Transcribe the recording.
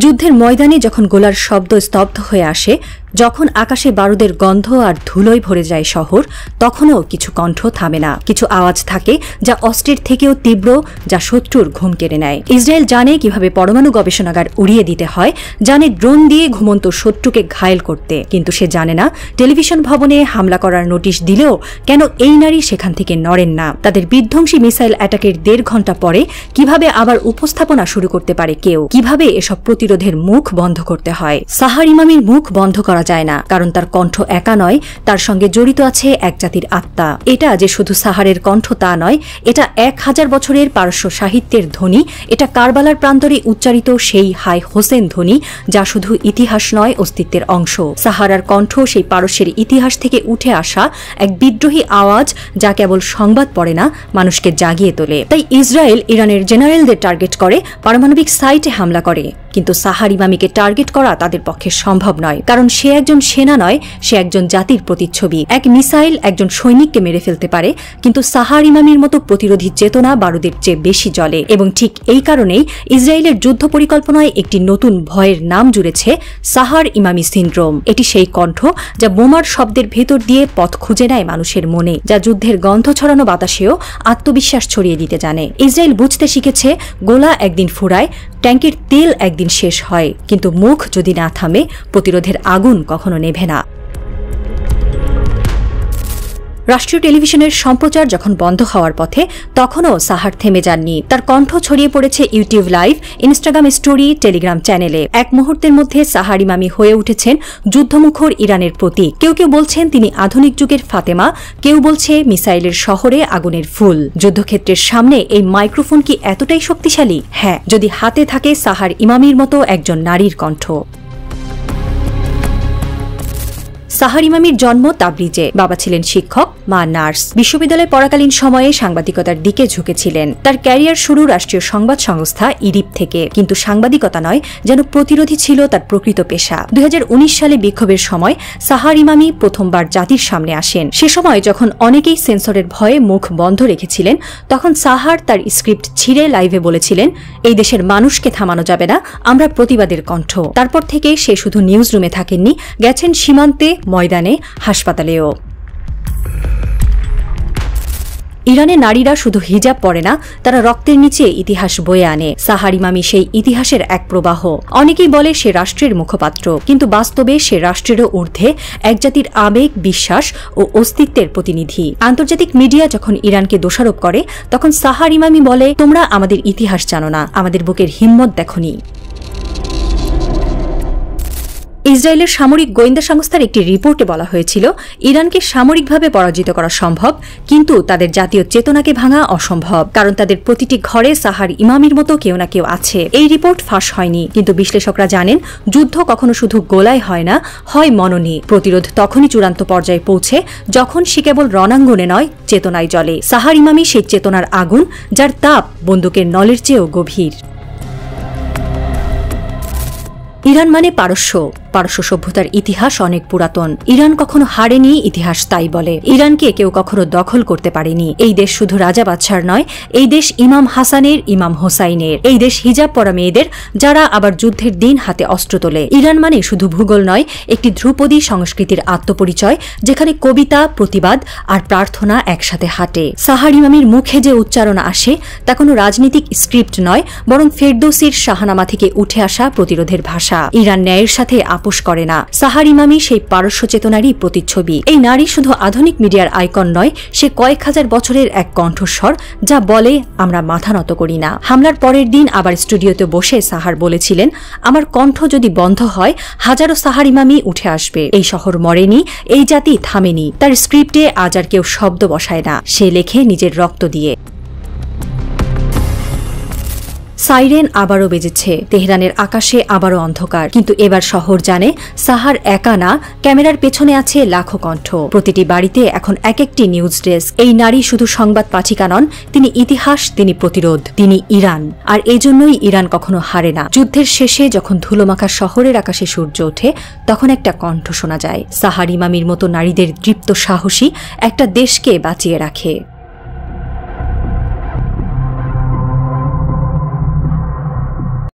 যুদ্ধের ময়দানে যখন গোলার শব্দ স্তব্ধ হয়ে আসে, যখন আকাশে বারুদের গন্ধ আর ধুলোয় ভরে যায় শহর, তখনও কিছু কণ্ঠ থামে না। কিছু আওয়াজ থাকে যা অস্ত্রের থেকেও তীব্র, যা শত্রুর ঘুম কেড়ে নেয়। ইসরায়েল জানে কিভাবে পরমাণু গবেষণাগার উড়িয়ে দিতে হয়, জানে ড্রোন দিয়ে ঘুমন্ত শত্রুকে ঘায়েল করতে, কিন্তু সে জানে না টেলিভিশন ভবনে হামলা করার নোটিশ দিলেও কেন এই নারী সেখান থেকে নড়েন না। তাদের বিধ্বংসী মিসাইল অ্যাটাকের 1.5 ঘণ্টা পরে কিভাবে আবার উপস্থাপনা শুরু করতে পারে কেউ, কিভাবে এসব প্রতিরোধের মুখ বন্ধ করতে হয়। সাহার ইমামির মুখ বন্ধ করা যায় না, কারণ তার কণ্ঠ একা নয়, তার সঙ্গে জড়িত আছে এক জাতির আত্মা। এটা যে শুধু সাহারের কণ্ঠ তা নয়, এটা 1000 বছরের পারস্য সাহিত্যের ধ্বনি, এটা কারবালার প্রান্তরে উচ্চারিত সেই হাই হোসেন ধ্বনি, যা শুধু ইতিহাস নয়, অস্তিত্বের অংশ। সাহারার কণ্ঠ সেই পারস্যের ইতিহাস থেকে উঠে আসা এক বিদ্রোহী আওয়াজ, যা কেবল সংবাদ পড়ে না, মানুষকে জাগিয়ে তোলে। তাই ইসরায়েল ইরানের জেনারেলদের টার্গেট করে, পারমাণবিক সাইটে হামলা করে, কিন্তু সাহার ইমামিকে টার্গেট করা তাদের পক্ষে সম্ভব নয়, কারণ সে একজন সেনা নয়, সে একজন জাতির প্রতিচ্ছবি। এক মিসাইল একজন সৈনিককে মেরে ফেলতে পারে, কিন্তু সাহার ইমামির মতো প্রতিরোধী চেতনা বারুদের চেয়ে বেশি জ্বলে। এবং ঠিক এই কারণেই ইসরায়েলের যুদ্ধ পরিকল্পনায় একটি নতুন ভয়ের নাম জুড়েছে, সাহার ইমামি সিনড্রোম। এটি সেই কণ্ঠ যা বোমার শব্দের ভেতর দিয়ে পথ খুঁজে নেয় মানুষের মনে, যা যুদ্ধের গন্ধ ছড়ানো বাতাসেও আত্মবিশ্বাস ছড়িয়ে দিতে জানে। ইসরায়েল বুঝতে শিখেছে, গোলা একদিন ফুরায়, ট্যাঙ্কের তেল একদিন শেষ হয়, কিন্তু মুখ যদি না থামে, প্রতিরোধের আগুন কখনো নেভে না। রাষ্ট্রীয় টেলিভিশনের সম্প্রচার যখন বন্ধ হওয়ার পথে, তখনও সাহার থেমে যাননি। তার কণ্ঠ ছড়িয়ে পড়েছে YouTube live, Instagram story, Telegram চ্যানেলে। এক মুহূর্তের মধ্যে সাহার ইমামি হয়ে উঠেছেন যুদ্ধমুখর ইরানের প্রতীক। কেউ কেউ বলছেন তিনি আধুনিক যুগের ফাতেমা, কেউ বলছে মিসাইলের শহরে আগুনের ফুল। যুদ্ধক্ষেত্রের সামনে এই মাইক্রোফোন কি এতটাই শক্তিশালী? হ্যাঁ, যদি হাতে থাকে সাহার ইমামির মতো একজন নারীর কণ্ঠ। সাহার ইমামির জন্ম তাবরিজে। বাবা ছিলেন শিক্ষক, মা নার্স। বিশ্ববিদ্যালয়ে পড়াকালীন সময়ে সাংবাদিকতার দিকে ঝুঁকেছিলেন। তার ক্যারিয়ার শুরু রাষ্ট্রীয় সংবাদ সংস্থা ইরিপ থেকে, কিন্তু সাংবাদিকতা নয়, যেন প্রতিরোধী ছিল তার প্রকৃত পেশা। 2019 সালে বিক্ষোভের সময় সাহার ইমামি প্রথমবার জাতির সামনে আসেন। সে সময় যখন অনেকেই সেন্সরের ভয়ে মুখ বন্ধ রেখেছিলেন, তখন সাহার তার স্ক্রিপ্ট ছিঁড়ে লাইভে বলেছিলেন, এই দেশের মানুষকে থামানো যাবে না, আমরা প্রতিবাদের কণ্ঠ। তারপর থেকে সে শুধু নিউজ রুমে থাকেননি, গেছেন সীমান্তে, ময়দানে, হাসপাতালেও। ইরানে নারীরা শুধু হিজাব পরে না, তারা রক্তের নিচে ইতিহাস বয়ে আনে। সাহার ইমামি সেই ইতিহাসের এক প্রবাহ। অনেকেই বলে সে রাষ্ট্রের মুখপাত্র, কিন্তু বাস্তবে সে রাষ্ট্রেরও ঊর্ধ্বে এক জাতির আবেগ, বিশ্বাস ও অস্তিত্বের প্রতিনিধি। আন্তর্জাতিক মিডিয়া যখন ইরানকে দোষারোপ করে, তখন সাহার ইমামি বলে, তোমরা আমাদের ইতিহাস জানো না, আমাদের বুকের হিম্মত দেখনি। ইসরায়েলের সামরিক গোয়েন্দা সংস্থার একটি রিপোর্টে বলা হয়েছিল, ইরানকে সামরিকভাবে পরাজিত করা সম্ভব, কিন্তু তাদের জাতীয় চেতনাকে ভাঙা অসম্ভব, কারণ তাদের প্রতিটি ঘরে সাহার ইমামির মতো কেউ না কেউ আছে। এই রিপোর্ট ফাঁস হয়নি, কিন্তু বিশ্লেষকরা জানেন, যুদ্ধ কখনো শুধু গোলায় হয় না, হয় মননে। প্রতিরোধ তখনই চূড়ান্ত পর্যায়ে পৌঁছে যখন সে কেবল রণাঙ্গনে নয়, চেতনায় জ্বলে। সাহার ইমামি সেই চেতনার আগুন, যার তাপ বন্দুকের নলের চেয়েও গভীর। ইরান মানে পারস্য। পারস্য সভ্যতার ইতিহাস অনেক পুরাতন। ইরান কখনো হারেনি, ইতিহাস তাই বলে। ইরানকে কেউ কখনো দখল করতে পারেনি। এই দেশ শুধু রাজা বাদশার নয়, এই দেশ ইমাম হাসানের, ইমাম হোসাইনের। এই দেশ হিজাব পরা মেয়েদের, যারা আবার যুদ্ধের দিন হাতে অস্ত্র তোলে। ইরান মানে শুধু ভূগোল নয়, একটি ধ্রুপদী সংস্কৃতির আত্মপরিচয়, যেখানে কবিতা, প্রতিবাদ আর প্রার্থনা একসাথে হাঁটে। সাহার ইমামির মুখে যে উচ্চারণ আসে, তা কোনো রাজনৈতিক স্ক্রিপ্ট নয়, বরং ফেরদৌসির শাহনামা থেকে উঠে আসা প্রতিরোধের ভাষা। ইরান ন্যায়ের সাথে আপোষ করে না। সাহার ইমামি সেই পারস্য চেতনারই প্রতিচ্ছবি। এই নারী শুধু আধুনিক মিডিয়ার আইকন নয়, সে কয়েক হাজার বছরের এক কণ্ঠস্বর, যা বলে, আমরা মাথা নত করি না। হামলার পরের দিন আবার স্টুডিওতে বসে সাহার বলেছিলেন, আমার কণ্ঠ যদি বন্ধ হয়, হাজারো সাহার ইমামি উঠে আসবে। এই শহর মরেনি, এই জাতি থামেনি। তার স্ক্রিপ্টে আজ আর কেউ শব্দ বসায় না, সে লেখে নিজের রক্ত দিয়ে। সাইরেন আবারও বেজেছে। তেহরানের আকাশে আবারও অন্ধকার, কিন্তু এবার শহর জানে, সাহার একা না, ক্যামেরার পেছনে আছে লাখো কণ্ঠ। প্রতিটি বাড়িতে এখন এক একটি নিউজ ডেস্ক। এই নারী শুধু সংবাদ পাঠিকা নন, তিনি ইতিহাস, তিনি প্রতিরোধ, তিনি ইরান। আর এজন্যই ইরান কখনো হারে না। যুদ্ধের শেষে যখন ধুলোমাখা শহরের আকাশে সূর্য ওঠে, তখন একটা কণ্ঠ শোনা যায়। সাহার ইমামির মতো নারীদের দৃপ্ত সাহসী একটা দেশকে বাঁচিয়ে রাখে।